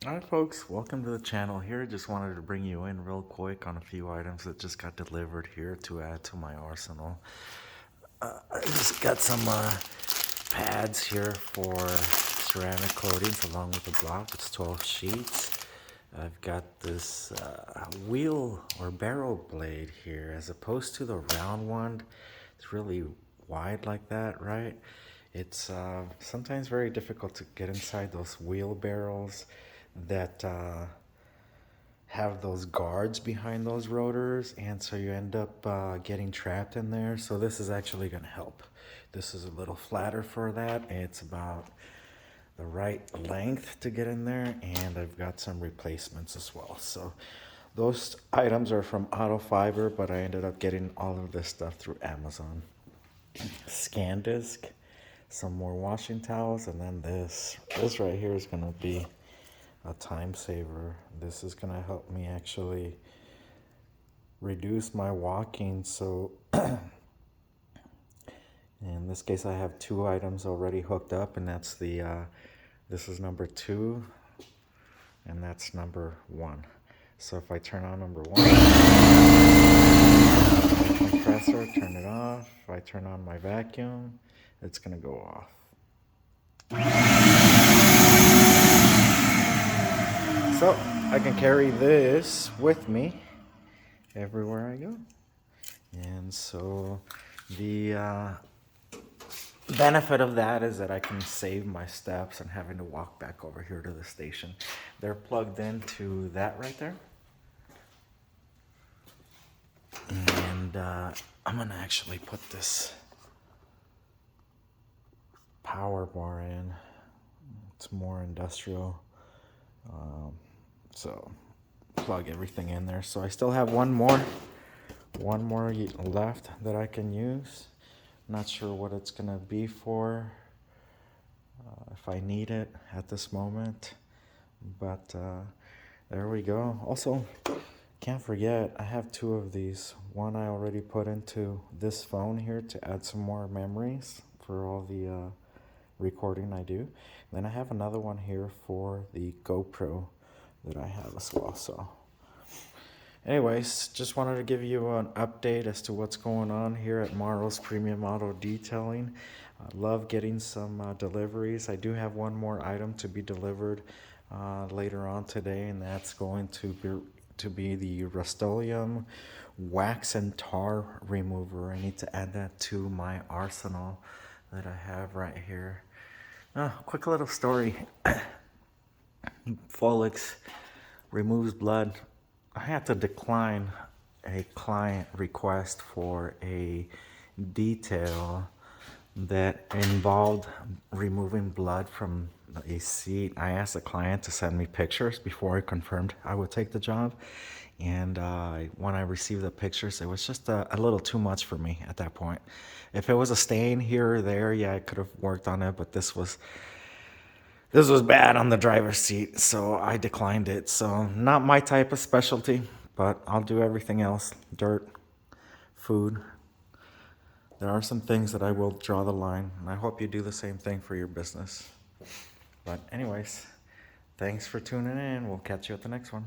Alright folks, welcome to the channel here. Just wanted to bring you in real quick on a few items that just got delivered here to add to my arsenal. I just got some pads here for ceramic coatings along with the block. It's 12 sheets. I've got this wheel or barrel blade here as opposed to the round one. It's really wide like that, right? It's sometimes very difficult to get inside those wheel barrels that have those guards behind those rotors, and so you end up getting trapped in there. So this is actually going to help. This is a little flatter for that. It's about the right length to get in there, and I've got some replacements as well. So those items are from Autofiber, but I ended up getting all of this stuff through Amazon. Scan disc, some more washing towels, and then this right here is going to be a time saver. This is going to help me actually reduce my walking. So in this case I have two items already hooked up, and that's the this is number 2 and that's number 1. So if I turn on number 1, compressor, turn it off. If I turn on my vacuum, it's going to go off. So I can carry this with me everywhere I go. And so the benefit of that is that I can save my steps and having to walk back over here to the station. They're plugged into that right there. And I'm going to actually put this power bar in. It's more industrial. So plug everything in there. So I still have one more left that I can use. Not sure what it's gonna be for, if I need it at this moment, but there we go. Also, can't forget, I have 2 of these. One I already put into this phone here to add some more memories for all the recording I do. Then I have another one here for the GoPro that I have as well. So anyways, just wanted to give you an update as to what's going on here at Marl's Premium Auto Detailing. I love getting some deliveries. I do have one more item to be delivered later on today, and that's going to be the Rust-Oleum wax and tar remover. I need to add that to my arsenal that I have right here. Quick little story. Folex removes blood. I had to decline a client request for a detail that involved removing blood from a seat. I asked the client to send me pictures before I confirmed I would take the job. And when I received the pictures, it was just a little too much for me at that point. If it was a stain here or there, yeah, I could have worked on it, but this was bad on the driver's seat, so I declined it. So not my type of specialty, but I'll do everything else. Dirt, food. There are some things that I will draw the line, and I hope you do the same thing for your business. But anyways, thanks for tuning in. We'll catch you at the next one.